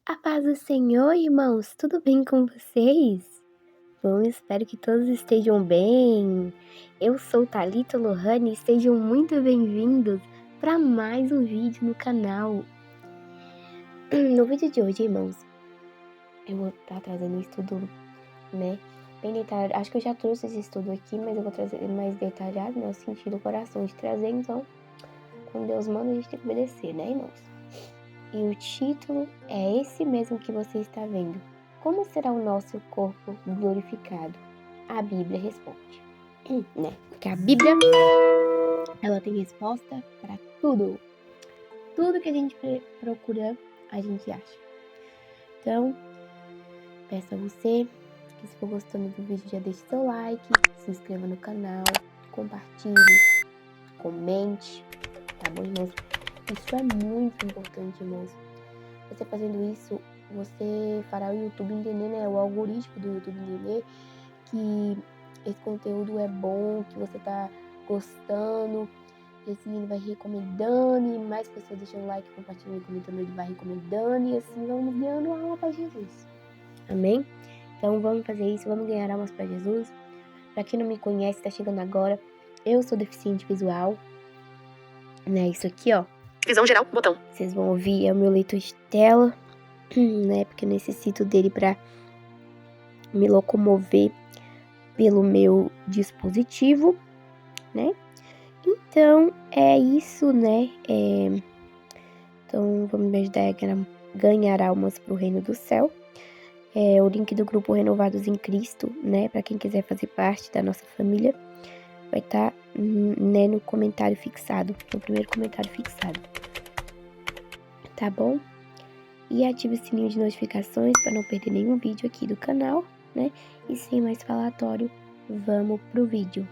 A paz do Senhor, irmãos, tudo bem com vocês? Bom, espero que todos estejam bem. Eu sou Thalita Lohane e sejam muito bem-vindos para mais um vídeo no canal. No vídeo de hoje, irmãos, eu vou estar trazendo um estudo, bem detalhado. Acho que eu já trouxe esse estudo aqui, mas eu vou trazer mais detalhado, Eu senti no coração de trazer, então, quando Deus manda, a gente tem que obedecer, irmãos? E o título é esse mesmo que você está vendo. Como será o nosso corpo glorificado? A Bíblia responde. Porque a Bíblia, ela tem resposta para tudo. Tudo que a gente procura, a gente acha. Então, peço a você que, se for gostando do vídeo, já deixe seu like, se inscreva no canal, compartilhe, comente, tá bom, irmãos? Isso é muito importante, irmãos. Você fazendo isso, você fará o YouTube entender, o algoritmo do YouTube entender que esse conteúdo é bom, que você tá gostando, e assim ele vai recomendando, e mais pessoas deixando like, compartilhando e comentando, ele vai recomendando, e assim vamos ganhando alma para Jesus. Amém? Então vamos fazer isso, vamos ganhar almas para Jesus. Para quem não me conhece, tá chegando agora, eu sou deficiente visual, Isso aqui, Visão geral, botão. Vocês vão ouvir, é o meu leitor de tela, Porque eu necessito dele para me locomover pelo meu dispositivo, Então, é isso, Então, vamos me ajudar a ganhar almas para o reino do céu. O link do grupo Renovados em Cristo, para quem quiser fazer parte da nossa família, vai estar, no comentário fixado, no primeiro comentário fixado. Tá bom? E ative o sininho de notificações para não perder nenhum vídeo aqui do canal, E sem mais falatório, vamos pro vídeo.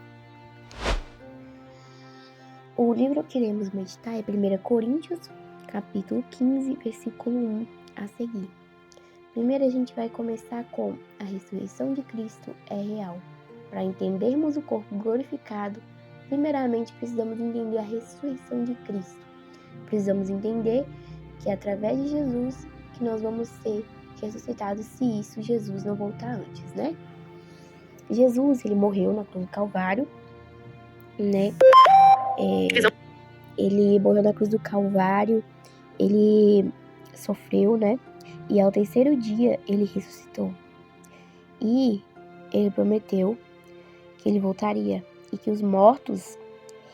O livro que iremos meditar é 1 Coríntios, capítulo 15, versículo 1 a seguir. Primeiro a gente vai começar com a ressurreição de Cristo é real. Para entendermos o corpo glorificado, primeiramente precisamos entender a ressurreição de Cristo. Precisamos entender que é através de Jesus que nós vamos ser ressuscitados se isso Jesus não voltar antes, Jesus, ele morreu na cruz do Calvário, Ele morreu na cruz do Calvário, ele sofreu, E ao terceiro dia ele ressuscitou. E ele prometeu que ele voltaria e que os mortos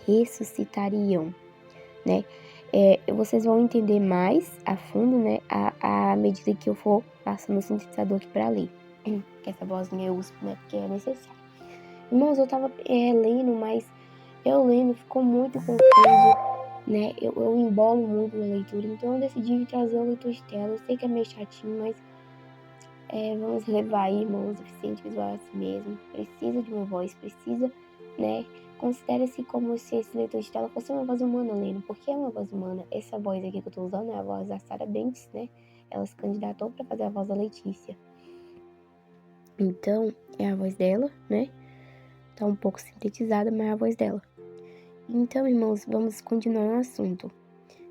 ressuscitariam, Vocês vão entender mais a fundo, à medida que eu for passando o sintetizador aqui para ler. Que essa vozinha eu uso, porque é necessário. Irmãos, eu tava lendo, mas eu lendo ficou muito confuso, Eu embolo muito na leitura, então eu decidi trazer o leitor de tela. Eu sei que é meio chatinho, mas vamos levar aí, irmãos, deficiente visual assim mesmo. Precisa de uma voz, precisa, Considere-se como se esse leitor de tela fosse uma voz humana lendo. Por que é uma voz humana? Essa voz aqui que eu tô usando é a voz da Sarah Bentes, Ela se candidatou para fazer a voz da Letícia. Então, é a voz dela, Tá um pouco sintetizada, mas é a voz dela. Então, irmãos, vamos continuar no assunto.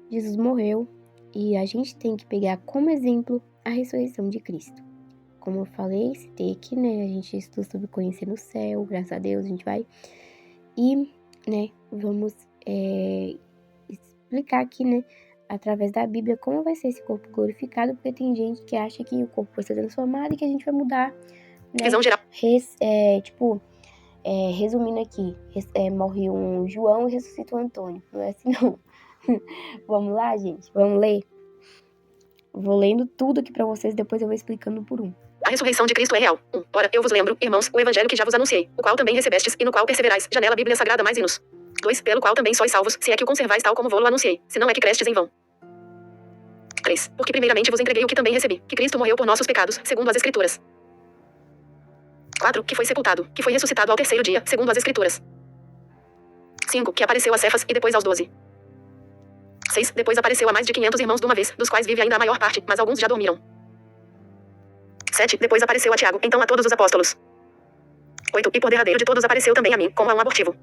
Jesus morreu e a gente tem que pegar como exemplo a ressurreição de Cristo. Como eu falei, citei aqui, a gente estuda sobre conhecer no céu, graças a Deus, a gente vai. E, vamos explicar aqui, através da Bíblia, como vai ser esse corpo glorificado, porque tem gente que acha que o corpo vai ser transformado e que a gente vai mudar, Visão geral. Resumindo aqui, morre um João e ressuscita um Antônio. Não é assim, não. Vamos lá, gente? Vamos ler? Vou lendo tudo aqui pra vocês, depois eu vou explicando por um. A ressurreição de Cristo é real. Ora, eu vos lembro, irmãos, o evangelho que já vos anunciei, o qual também recebestes, e no qual perseverais. Janela Bíblia Sagrada mais hinos. 2. Pelo qual também sois salvos, se é que o conservais tal como vou-lo anunciei, se não é que crestes em vão. 3. Porque primeiramente vos entreguei o que também recebi, que Cristo morreu por nossos pecados, segundo as Escrituras. 4. Que foi sepultado, que foi ressuscitado ao terceiro dia, segundo as Escrituras. 5. Que apareceu a Cefas, e depois aos 12. 6. Depois apareceu a mais de 500 irmãos de uma vez, dos quais vive ainda a maior parte, mas alguns já dormiram. 7. Depois apareceu a Tiago, então a todos os apóstolos. 8. E por derradeiro de todos apareceu também a mim, como a um abortivo.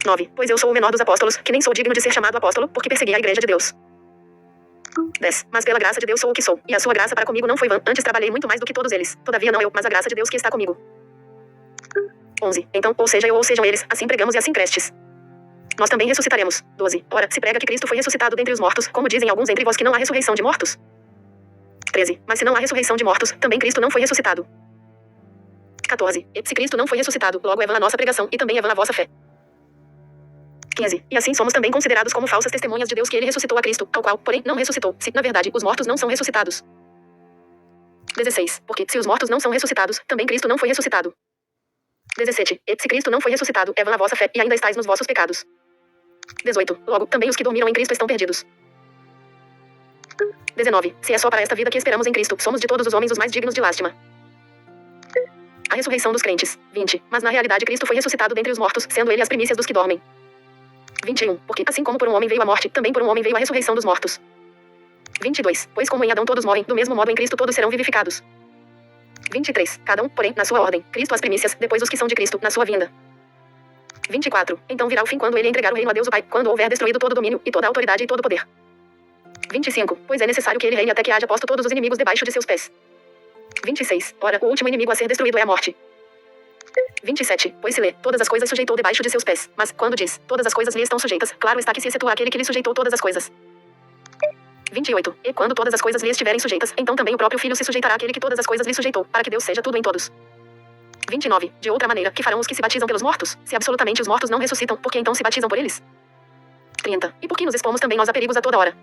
9. Pois eu sou o menor dos apóstolos, que nem sou digno de ser chamado apóstolo, porque persegui a igreja de Deus. 10. Mas pela graça de Deus sou o que sou, e a sua graça para comigo não foi vã. Antes trabalhei muito mais do que todos eles. Todavia não eu, mas a graça de Deus que está comigo. 11. Então, ou seja eu ou sejam eles, assim pregamos e assim crestes. Nós também ressuscitaremos. 12. Ora, se prega que Cristo foi ressuscitado dentre os mortos, como dizem alguns entre vós que não há ressurreição de mortos? 13. Mas se não há ressurreição de mortos, também Cristo não foi ressuscitado. 14. E se Cristo não foi ressuscitado, logo é vã a nossa pregação, e também é vã a vossa fé. 15. E assim somos também considerados como falsas testemunhas de Deus que ele ressuscitou a Cristo, ao qual, porém, não ressuscitou, se, na verdade, os mortos não são ressuscitados. 16. Porque, se os mortos não são ressuscitados, também Cristo não foi ressuscitado. 17. E se Cristo não foi ressuscitado, é vã a vossa fé, e ainda estáis nos vossos pecados. 18. Logo, também os que dormiram em Cristo estão perdidos. 19. Se é só para esta vida que esperamos em Cristo, somos de todos os homens os mais dignos de lástima. A ressurreição dos crentes. 20. Mas na realidade Cristo foi ressuscitado dentre os mortos, sendo ele as primícias dos que dormem. 21. Porque, assim como por um homem veio a morte, também por um homem veio a ressurreição dos mortos. 22. Pois como em Adão todos morrem, do mesmo modo em Cristo todos serão vivificados. 23. Cada um, porém, na sua ordem. Cristo as primícias, depois os que são de Cristo, na sua vinda. 24. Então virá o fim quando ele entregar o reino a Deus o Pai, quando houver destruído todo domínio, e toda autoridade e todo poder. 25. Pois é necessário que ele reine até que haja posto todos os inimigos debaixo de seus pés. 26. Ora, o último inimigo a ser destruído é a morte. 27. Pois se lê, todas as coisas sujeitou debaixo de seus pés. Mas, quando diz, todas as coisas lhe estão sujeitas, claro está que se excetua aquele que lhe sujeitou todas as coisas. 28. E quando todas as coisas lhe estiverem sujeitas, então também o próprio Filho se sujeitará àquele que todas as coisas lhe sujeitou, para que Deus seja tudo em todos. 29. De outra maneira, que farão os que se batizam pelos mortos, se absolutamente os mortos não ressuscitam, por que então se batizam por eles? 30. E por que nos expomos também nós a perigos a toda hora?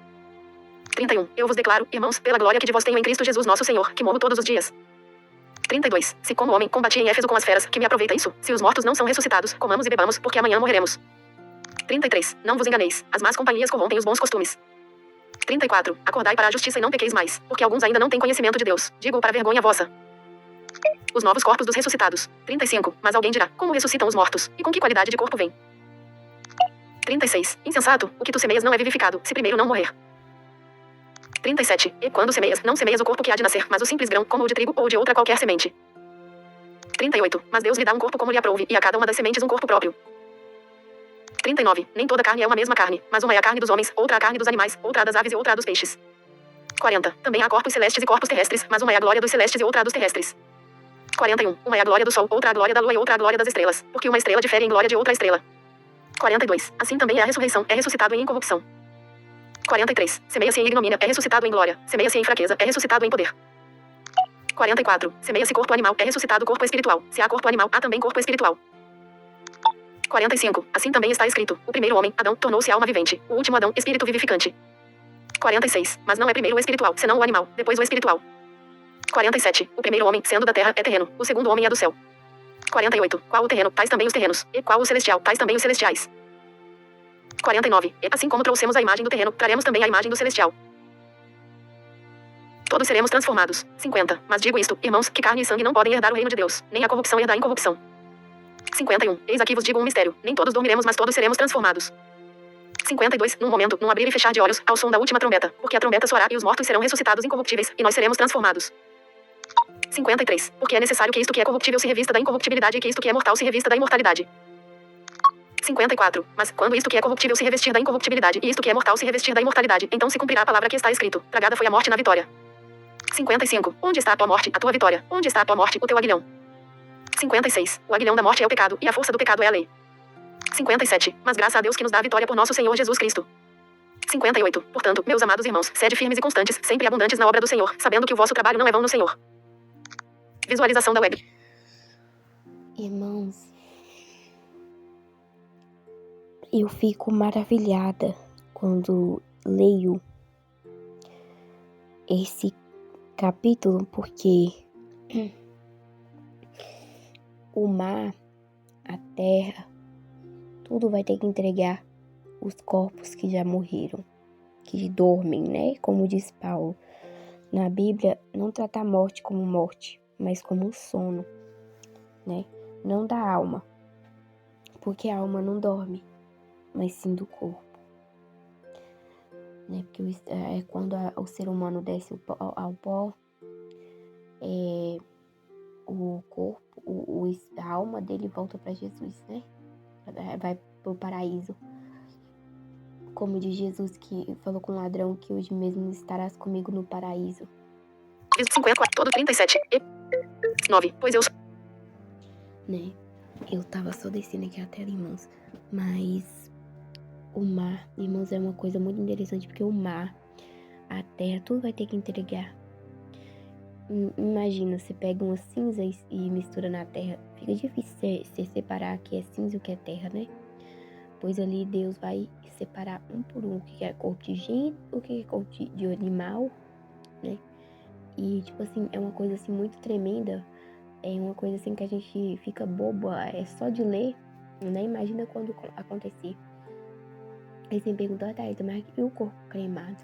31. Eu vos declaro, irmãos, pela glória que de vós tenho em Cristo Jesus nosso Senhor, que morro todos os dias. 32. Se como homem combati em Éfeso com as feras, que me aproveita isso? Se os mortos não são ressuscitados, comamos e bebamos, porque amanhã morreremos. 33. Não vos enganeis, as más companhias corrompem os bons costumes. 34. Acordai para a justiça e não pequeis mais, porque alguns ainda não têm conhecimento de Deus. Digo para vergonha vossa. Os novos corpos dos ressuscitados. 35. Mas alguém dirá, como ressuscitam os mortos? E com que qualidade de corpo vem? 36. Insensato, o que tu semeias não é vivificado, se primeiro não morrer. 37. E quando semeias, não semeias o corpo que há de nascer, mas o simples grão, como o de trigo ou de outra qualquer semente. 38. Mas Deus lhe dá um corpo como lhe aprouve, e a cada uma das sementes um corpo próprio. 39. Nem toda carne é uma mesma carne, mas uma é a carne dos homens, outra a carne dos animais, outra a das aves e outra a dos peixes. 40. Também há corpos celestes e corpos terrestres, mas uma é a glória dos celestes e outra a dos terrestres. 41. Uma é a glória do sol, outra a glória da lua e outra a glória das estrelas, porque uma estrela difere em glória de outra estrela. 42. Assim também é a ressurreição, é ressuscitado em incorrupção. 43. Semeia-se em ignomínia, é ressuscitado em glória. Semeia-se em fraqueza, é ressuscitado em poder. 44. Semeia-se corpo animal, é ressuscitado corpo espiritual. Se há corpo animal, há também corpo espiritual. 45. Assim também está escrito: o primeiro homem, Adão, tornou-se alma vivente. O último Adão, espírito vivificante. 46. Mas não é primeiro o espiritual, senão o animal, depois o espiritual. 47. O primeiro homem, sendo da terra, é terreno. O segundo homem é do céu. 48. Qual o terreno, tais também os terrenos. E qual o celestial, tais também os celestiais. 49. E assim como trouxemos a imagem do terreno, traremos também a imagem do celestial. Todos seremos transformados. 50. Mas digo isto, irmãos, que carne e sangue não podem herdar o reino de Deus, nem a corrupção herdar a incorrupção. 51. Eis aqui vos digo um mistério. Nem todos dormiremos, mas todos seremos transformados. 52. Num momento, num abrir e fechar de olhos, ao som da última trombeta, porque a trombeta soará e os mortos serão ressuscitados incorruptíveis, e nós seremos transformados. 53. Porque é necessário que isto que é corruptível se revista da incorruptibilidade e que isto que é mortal se revista da imortalidade. 54. Mas, quando isto que é corruptível se revestir da incorruptibilidade e isto que é mortal se revestir da imortalidade, então se cumprirá a palavra que está escrito: tragada foi a morte na vitória. 55. Onde está a tua morte, a tua vitória? Onde está a tua morte, o teu aguilhão? 56. O aguilhão da morte é o pecado, e a força do pecado é a lei. 57. Mas graças a Deus que nos dá a vitória por nosso Senhor Jesus Cristo. 58. Portanto, meus amados irmãos, sede firmes e constantes, sempre abundantes na obra do Senhor, sabendo que o vosso trabalho não é vão no Senhor. Visualização da web. Irmãos, eu fico maravilhada quando leio esse capítulo, porque o mar, a terra, tudo vai ter que entregar os corpos que já morreram, que dormem, né? Como diz Paulo. Na Bíblia, não trata a morte como morte, mas como um sono, né? Não da alma, porque a alma não dorme, mas sim do corpo, né? Porque quando o ser humano desce ao pó, o corpo, a alma dele volta para Jesus, né? Vai pro paraíso Como diz Jesus que falou com o ladrão que hoje mesmo estarás comigo no paraíso. 54, todo 37. E 9. Pois eu sou. Né? Eu tava só descendo aqui a tela, irmãos. Mas o mar, irmãos, é uma coisa muito interessante, porque o mar, a terra, tudo vai ter que entregar. Imagina, você pega uma cinza e mistura na terra. Fica difícil você separar o que é cinza e o que é terra, né? Pois ali Deus vai separar um por um o que é corpo de gente, o que é corpo de animal, né? E, tipo assim, é uma coisa assim muito tremenda. É uma coisa assim que a gente fica boba, é só de ler, né? Imagina quando acontecer. Aí você me perguntou, tá, mas e o corpo cremado?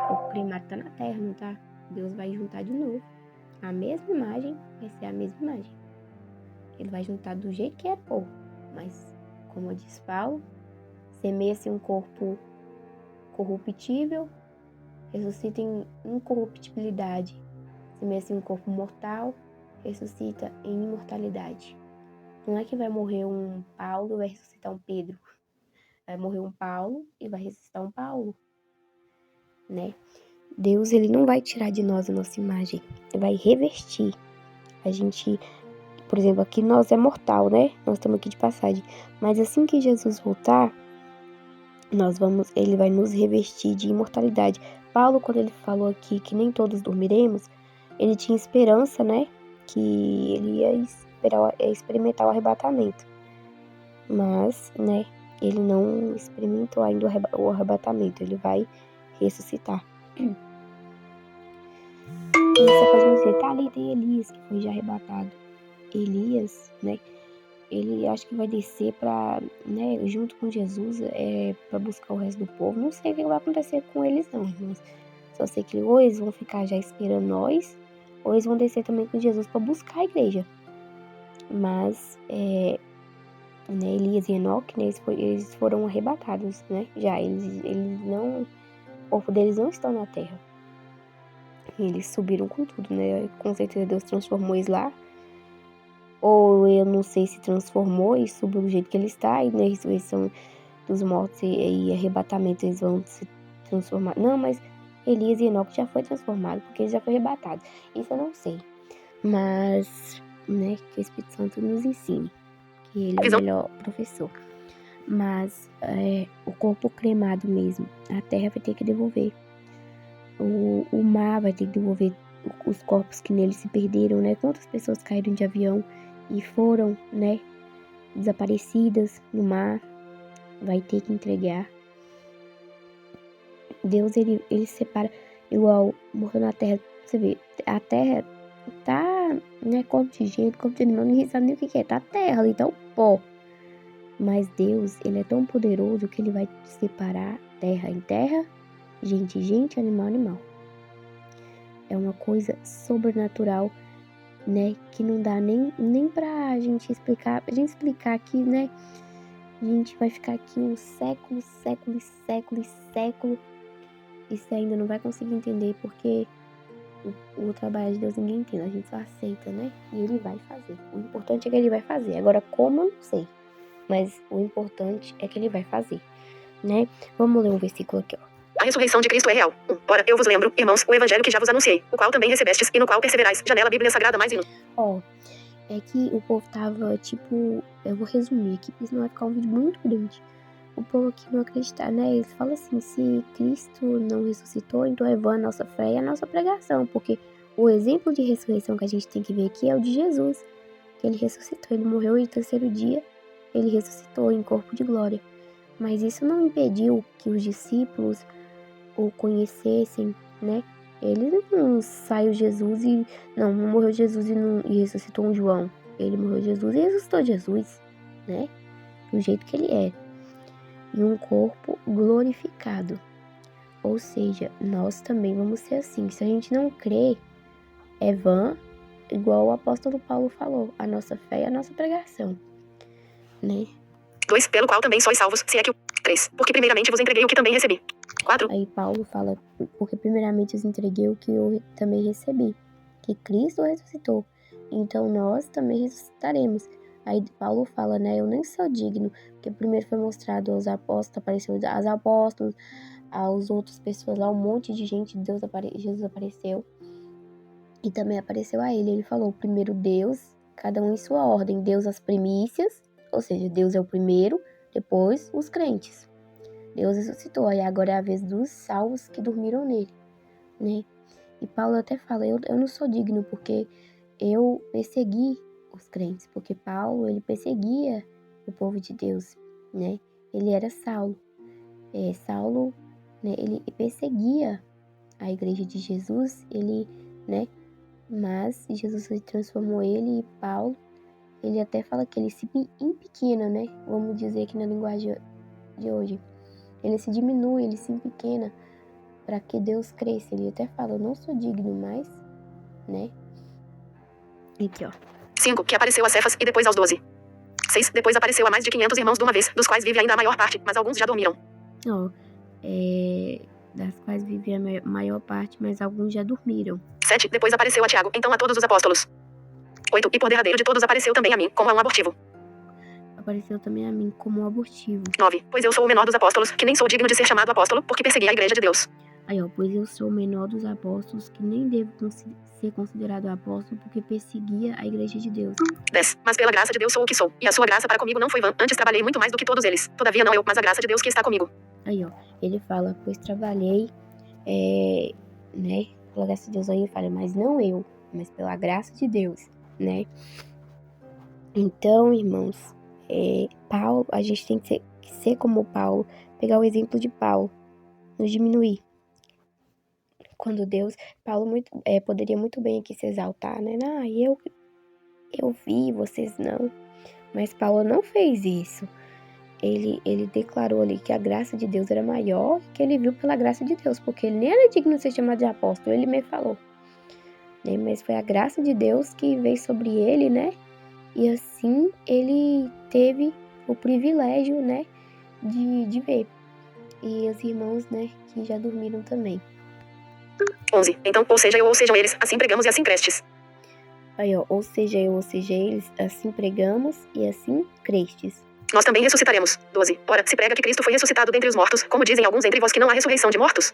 O corpo cremado tá na terra, não tá? Deus vai juntar de novo. A mesma imagem vai ser a mesma imagem. Ele vai juntar do jeito que é corpo. Mas, como diz Paulo, semeia-se um corpo corruptível, ressuscita em incorruptibilidade. Semeia-se um corpo mortal, ressuscita em imortalidade. Não é que vai morrer um Paulo e vai ressuscitar um Pedro. Vai morrer um Paulo e vai ressuscitar um Paulo, né? Deus, ele não vai tirar de nós a nossa imagem. Ele vai revestir. A gente, por exemplo, aqui nós é mortal, né? Nós estamos aqui de passagem. Mas assim que Jesus voltar, ele vai nos revestir de imortalidade. Paulo, quando ele falou aqui que nem todos dormiremos, ele tinha esperança, né? Que ele ia experimentar o arrebatamento. Mas, né? Ele não experimentou ainda o arrebatamento. Ele vai ressuscitar. E você pode me dizer, Thalita e Elias, que foi já arrebatado. Elias, né? Ele acho que vai descer para, né, junto com Jesus, para buscar o resto do povo. Não sei o que vai acontecer com eles não, irmãos. Só sei que ou eles vão ficar já esperando nós, ou eles vão descer também com Jesus para buscar a igreja. Mas, né, Elias e Enoque, né, eles foram arrebatados, né? Já, eles não, o corpo deles não estão na terra. Eles subiram com tudo, né? Com certeza Deus transformou eles lá. Ou eu não sei se transformou e subiu do jeito que ele está, e na ressurreição dos mortos e arrebatamento eles vão se transformar. Não, mas Elias e Enoque já foi transformado, porque ele já foi arrebatado. Isso eu não sei. Mas, né, que o Espírito Santo nos ensine, que ele é o melhor professor. Mas o corpo cremado mesmo, a terra vai ter que devolver. O mar vai ter que devolver os corpos que nele se perderam, né? Quantas pessoas caíram de avião e foram, né, desaparecidas no mar, vai ter que entregar. Deus, ele separa, igual morreu na terra, você vê, a terra tá, né, corpo de gente, corpo de animal, ninguém sabe nem o que é, tá a terra ali, tá o pó. Mas Deus, ele é tão poderoso que ele vai separar terra em terra, gente em gente, animal em animal. É uma coisa sobrenatural, né, que não dá nem pra gente explicar. A gente explicar aqui, né, a gente vai ficar aqui um século, século, século, século, e você ainda não vai conseguir entender, porque o trabalho de Deus ninguém entende, a gente só aceita, né, e ele vai fazer. O importante é que ele vai fazer. Agora, como eu não sei, mas o importante é que ele vai fazer, né. Vamos ler um versículo aqui, ó. A ressurreição de Cristo é real. Ora, eu vos lembro, irmãos, o evangelho que já vos anunciei, o qual também recebestes e no qual perseverais. Janela Bíblia Sagrada mais hino. Ó, é que o povo tava, tipo, eu vou resumir aqui, porque senão vai ficar um vídeo muito grande. O povo aqui não acredita, né? Eles falam assim, se Cristo não ressuscitou, então é vã a nossa fé e a nossa pregação, porque o exemplo de ressurreição que a gente tem que ver aqui é o de Jesus, que ele ressuscitou, ele morreu e no terceiro dia ele ressuscitou em corpo de glória. Mas isso não impediu que os discípulos o conhecessem, né? Ele não saiu Jesus e não morreu Jesus e ressuscitou um João. Ele morreu Jesus e ressuscitou Jesus, né? Do jeito que ele é. Em um corpo glorificado. Ou seja, nós também vamos ser assim. Se a gente não crê, é vã, igual o apóstolo Paulo falou, a nossa fé e a nossa pregação, né? 2. Pelo qual também sois salvos, se é que o... 3. Porque primeiramente vos entreguei o que também recebi. 4. Aí Paulo fala, porque primeiramente eu entreguei o que eu também recebi, que Cristo ressuscitou. Então nós também ressuscitaremos. Aí Paulo fala, né, eu nem sou digno, porque primeiro foi mostrado aos apóstolos, apareceu aos apóstolos, aos outras pessoas lá, um monte de gente, Jesus apareceu, e também apareceu a ele. Ele falou, primeiro Deus, cada um em sua ordem, Deus as primícias, ou seja, Deus é o primeiro, depois os crentes. Deus ressuscitou, aí agora é a vez dos salvos que dormiram nele, né? E Paulo até fala, eu não sou digno porque eu persegui os crentes, porque Paulo, ele perseguia o povo de Deus, né? Ele era Saulo. Saulo, né, ele perseguia a igreja de Jesus, ele, né? Mas Jesus transformou ele e Paulo, ele até fala que ele se empequena, né? Vamos dizer aqui na linguagem de hoje. Ele se diminui, ele se empequena para que Deus cresça. Ele até fala, eu não sou digno mais, né? Aqui, ó. 5. Que apareceu a Cefas e depois aos 12. 6. Depois apareceu a mais de 500 irmãos de uma vez, dos quais vive ainda a maior parte, mas alguns já dormiram. Ó, das quais vive a maior parte, mas alguns já dormiram. 7. Depois apareceu a Tiago, então a todos os apóstolos. 8. E por derradeiro de todos apareceu também a mim, como a um abortivo. Apareceu também a mim como um abortivo. 9. Pois eu sou o menor dos apóstolos, que nem sou digno de ser chamado apóstolo, porque persegui a igreja de Deus. Aí, ó, pois eu sou o menor dos apóstolos, que nem devo ser considerado apóstolo, porque perseguia a igreja de Deus. 10. Mas pela graça de Deus sou o que sou, e a sua graça para comigo não foi vã, antes trabalhei muito mais do que todos eles. Todavia não eu, mas a graça de Deus que está comigo. Aí, ó, ele fala, pois trabalhei, né, pela graça de Deus, aí ele fala, mas não eu, mas pela graça de Deus, né. Então, irmãos, Paulo, a gente tem que ser como Paulo, pegar o exemplo de Paulo, nos diminuir. Quando Deus, Paulo poderia muito bem aqui se exaltar, né? Eu vi, vocês não. Mas Paulo não fez isso. Ele declarou ali que a graça de Deus era maior, que ele viu pela graça de Deus, porque ele nem era digno de ser chamado de apóstolo, ele mesmo falou. Né? Mas foi a graça de Deus que veio sobre ele, né? E assim ele teve o privilégio, né, de ver. E os irmãos, né, que já dormiram também. 11. Então, ou seja eu, ou sejam eles, assim pregamos e assim crestes. Aí, ó, ou seja eu, ou seja eles, assim pregamos e assim crestes. Nós também ressuscitaremos. 12. Ora, se prega que Cristo foi ressuscitado dentre os mortos, como dizem alguns entre vós que não há ressurreição de mortos?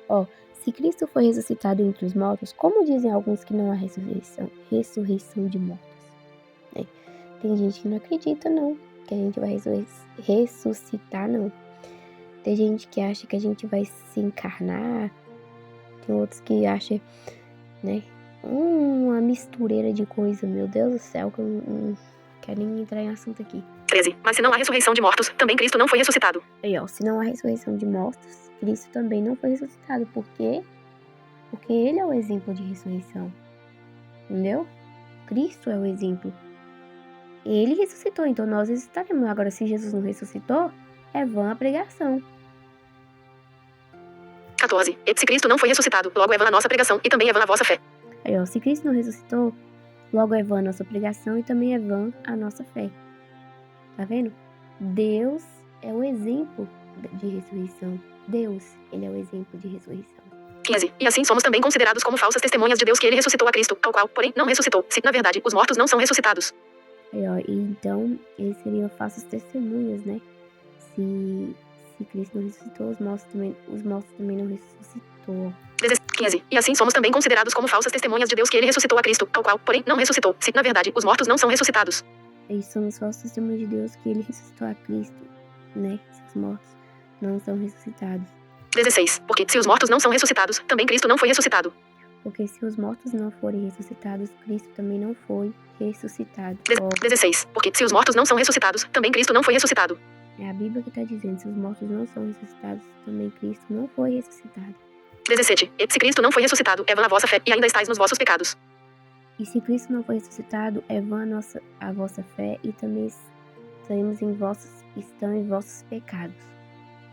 Ó, se Cristo foi ressuscitado entre os mortos, como dizem alguns que não há ressurreição de mortos? Né? Tem gente que não acredita, não, que a gente vai ressuscitar, não. Tem gente que acha que a gente vai se encarnar, tem outros que acham, né, uma mistureira de coisa, meu Deus do céu, que eu não quero nem entrar em assunto aqui. 13. Mas se não há ressurreição de mortos, também Cristo não foi ressuscitado. Aí, ó, se não há ressurreição de mortos, Cristo também não foi ressuscitado. Por quê? Porque ele é o exemplo de ressurreição. Entendeu? Cristo é o exemplo. Ele ressuscitou, então nós ressuscitaremos. Agora, se Jesus não ressuscitou, é vã a pregação. 14. E se Cristo não foi ressuscitado, logo é vã a nossa pregação e também é vã a vossa fé. Aí, ó, se Cristo não ressuscitou, logo é vã a nossa pregação e também é vã a nossa fé. Tá vendo? Deus é o exemplo de ressurreição. Deus, ele é o exemplo de ressurreição. 15. E assim somos também considerados como falsas testemunhas de Deus que ele ressuscitou a Cristo, ao qual, porém, não ressuscitou, se, na verdade, os mortos não são ressuscitados. Aí, ó, e então, eles seriam falsas testemunhas, né? Se Cristo não ressuscitou, os mortos também não ressuscitou. 15. E assim somos também considerados como falsas testemunhas de Deus que ele ressuscitou a Cristo, ao qual, porém, não ressuscitou, se, na verdade, os mortos não são ressuscitados. E somos falsas testemunhas de Deus que ele ressuscitou a Cristo, né? Se os mortos não são ressuscitados. 16. Porque, se os mortos não são ressuscitados, também Cristo não foi ressuscitado. Porque se os mortos não forem ressuscitados, Cristo também não foi ressuscitado. 16. Porque, se os mortos não são ressuscitados, também Cristo não foi ressuscitado. É a Bíblia que está dizendo, se os mortos não são ressuscitados, também Cristo não foi ressuscitado. 17. E se Cristo não foi ressuscitado, é vã a vossa fé, e ainda estáis nos vossos pecados. E se Cristo não foi ressuscitado, é vã a vossa fé, e também estão em vossos pecados.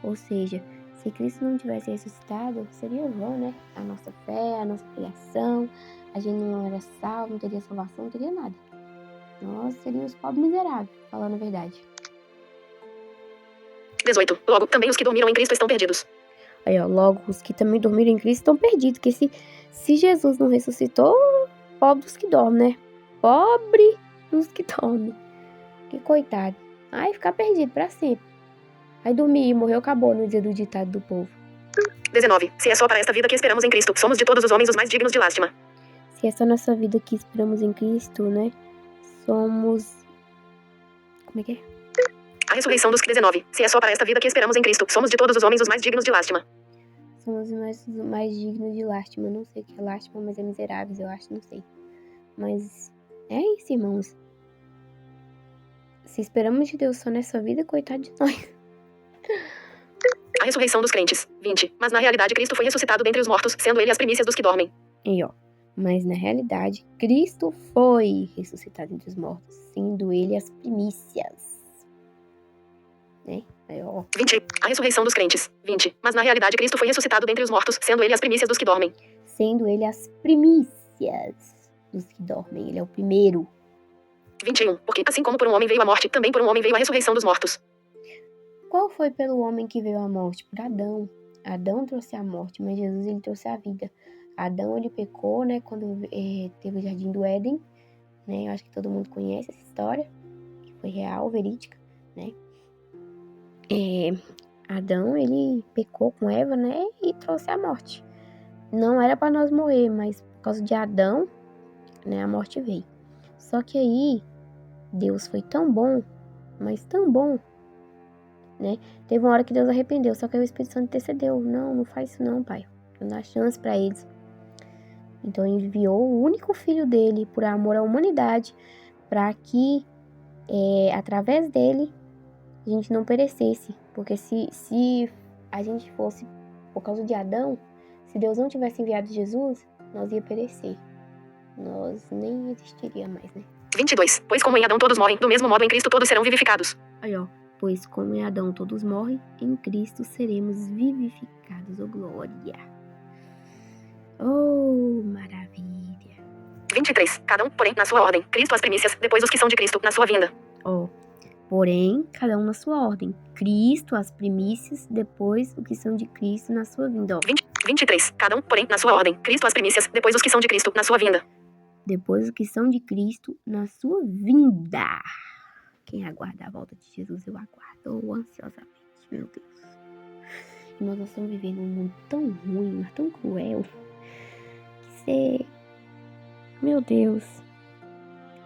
Ou seja, se Cristo não tivesse ressuscitado, seria vã, né? A nossa fé, a nossa criação, a gente não era salvo, não teria salvação, não teria nada. Nós seríamos pobres miseráveis, falando a verdade. 18. Logo, também os que dormiram em Cristo estão perdidos. Aí, ó, logo, os que também dormiram em Cristo estão perdidos, porque se Jesus não ressuscitou, pobre dos que dormem, né? Pobre dos que dormem. Que coitado. Aí ficar perdido pra sempre. Aí dormir e morreu, acabou no dia do ditado do povo. 19. Se é só para esta vida que esperamos em Cristo, somos de todos os homens os mais dignos de lástima. Se é só nessa vida que esperamos em Cristo, né? Somos... Como é que é? A ressurreição dos 19. Se é só para esta vida que esperamos em Cristo, somos de todos os homens os mais dignos de lástima. Somos os mais dignos de lástima. Não sei o que é lástima, mas é miseráveis, eu acho, não sei. Mas é isso, irmãos. Se esperamos de Deus só nessa vida, coitado de nós. A ressurreição dos crentes. 20. Mas na realidade Cristo foi ressuscitado dentre os mortos, sendo ele as primícias dos que dormem. E ó, mas na realidade, Cristo foi ressuscitado entre os mortos, sendo ele as primícias. Né? Aí, ó. 20. A ressurreição dos crentes. 20. Mas na realidade Cristo foi ressuscitado dentre os mortos, sendo ele as primícias dos que dormem. Sendo ele as primícias dos que dormem. Ele é o primeiro. 21. Porque assim como por um homem veio a morte, também por um homem veio a ressurreição dos mortos. Qual foi pelo homem que veio a morte? Por Adão. Adão trouxe a morte, mas Jesus ele trouxe a vida. Adão ele pecou, né, quando teve o Jardim do Éden, né? Eu acho que todo mundo conhece essa história, que foi real, verídica, né? Adão ele pecou com Eva, né, e trouxe a morte. Não era para nós morrer, mas por causa de Adão, né, a morte veio. Só que aí Deus foi tão bom, mas tão bom, né? Teve uma hora que Deus arrependeu, só que aí o Espírito Santo intercedeu. Não faz isso não, pai. Não dá chance para eles. Então ele enviou o único filho dele por amor à humanidade, para que através dele a gente não perecesse. Porque se a gente fosse por causa de Adão, se Deus não tivesse enviado Jesus, nós ia perecer. Nós nem existiria mais, né? 22. Pois como em Adão todos morrem, do mesmo modo em Cristo todos serão vivificados. Aí, ó. Pois como em Adão todos morrem, em Cristo seremos vivificados. Oh, glória! Oh, maravilha! 23. Cada um, porém, na sua ordem. Cristo as primícias, depois os que são de Cristo, na sua vinda. Ó. Porém, cada um na sua ordem. Cristo as primícias, depois o que são de Cristo na sua vinda. Ó. 23. Cada um, porém, na sua ordem. Cristo as primícias, depois os que são de Cristo, na sua vinda. Depois o que são de Cristo na sua vinda. Quem aguarda a volta de Jesus, eu aguardo ansiosamente, meu Deus. E nós estamos vivendo um mundo tão ruim, mas tão cruel, que você... Meu Deus.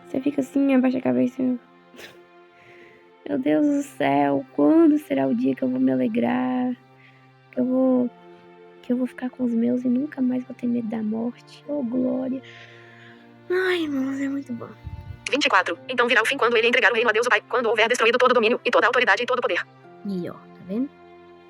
Você fica assim, abaixa a cabeça. Meu Deus do céu, quando será o dia que eu vou me alegrar? Que eu vou ficar com os meus e nunca mais vou ter medo da morte. Oh, glória. Ai, irmãos, é muito bom. 24. Então virá o fim quando ele entregar o reino a Deus o Pai, quando houver destruído todo o domínio, e toda a autoridade e todo o poder. E ó, tá vendo?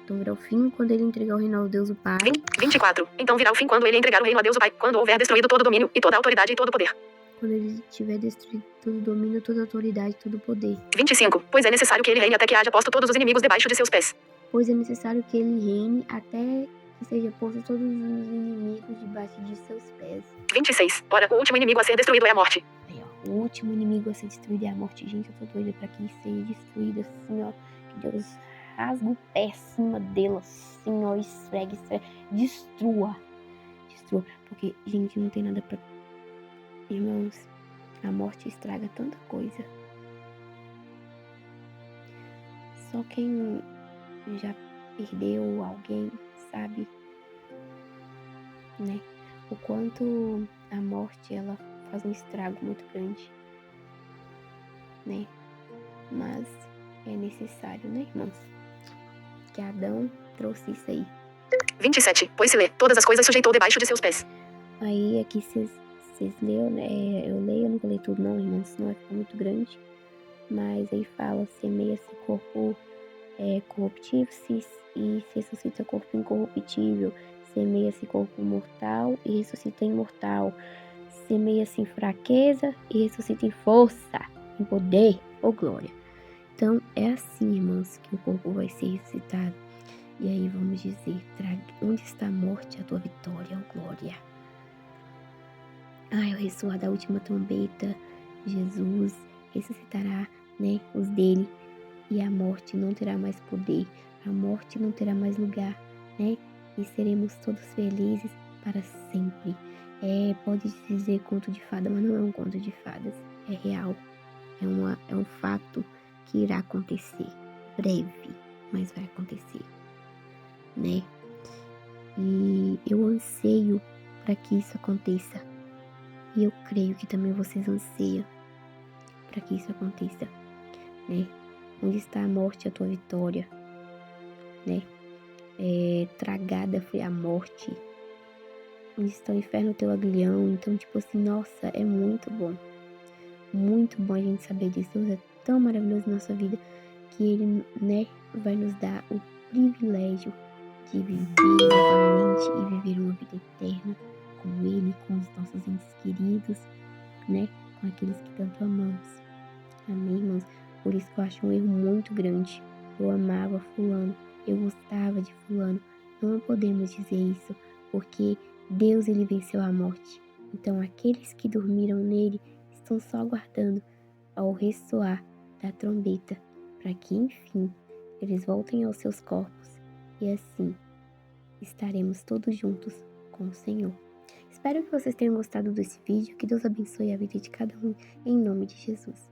Então virá o fim quando ele entregar o reino a Deus o Pai. 24. Então virá o fim quando ele entregar o reino a Deus o Pai, quando houver destruído todo o domínio, e toda a autoridade e todo o poder. Quando ele tiver destruído todo o domínio, toda a autoridade, todo o poder. 25. Pois é necessário que ele reine até que haja posto todos os inimigos debaixo de seus pés. Pois é necessário que ele reine até que seja posto todos os inimigos debaixo de seus pés. 26. Ora, o último inimigo a ser destruído é a morte. Aí, ó, o último inimigo a ser destruído é a morte. Gente, eu tô doida pra que seja destruído assim, ó. Que Deus rasga o pé acima dela, assim, ó, esfregue, destrua. Porque, gente, não tem nada pra... Irmãos, a morte estraga tanta coisa. Só quem já perdeu alguém sabe, né? O quanto a morte, ela faz um estrago muito grande, né? Mas é necessário, né, irmãos? Que Adão trouxe isso aí. 27. Pois se lê, todas as coisas sujeitou debaixo de seus pés. Aí aqui vocês leram, né? Eu leio, eu não vou ler tudo não, irmãos, senão vai ficar muito grande. Mas aí fala, semeia-se corpo corruptível e se ressuscita corpo incorruptível. Semeia-se corpo mortal e ressuscita imortal. Semeia-se em fraqueza e ressuscita em força, em poder ou glória. Então é assim, irmãos, que o corpo vai ser ressuscitado. E aí vamos dizer, onde está a morte, a tua vitória, ó glória. Ao ressoar da última trombeta, Jesus ressuscitará, né, os dele, e a morte não terá mais poder, a morte não terá mais lugar, né, e seremos todos felizes para sempre. Pode dizer conto de fada, mas não é um conto de fadas, é real. É um fato que irá acontecer. Breve, mas vai acontecer, né? E eu anseio para que isso aconteça. E eu creio que também vocês anseiam para que isso aconteça, né? Onde está a morte, a tua vitória, né? Tragada foi a morte. Onde está o inferno, o teu aguilhão. Então, tipo assim, nossa, é muito bom. Muito bom a gente saber disso. Deus é tão maravilhoso na nossa vida que Ele, né, vai nos dar o privilégio de viver novamente e viver uma vida eterna com Ele, com os nossos entes queridos, né, com aqueles que tanto amamos. Amém, irmãos? Por isso que eu acho um erro muito grande. Eu amava fulano, eu gostava de fulano. Não podemos dizer isso, porque Deus, Ele venceu a morte. Então, aqueles que dormiram nele estão só aguardando ao ressoar da trombeta, para que, enfim, eles voltem aos seus corpos e assim estaremos todos juntos com o Senhor. Espero que vocês tenham gostado desse vídeo, que Deus abençoe a vida de cada um, em nome de Jesus.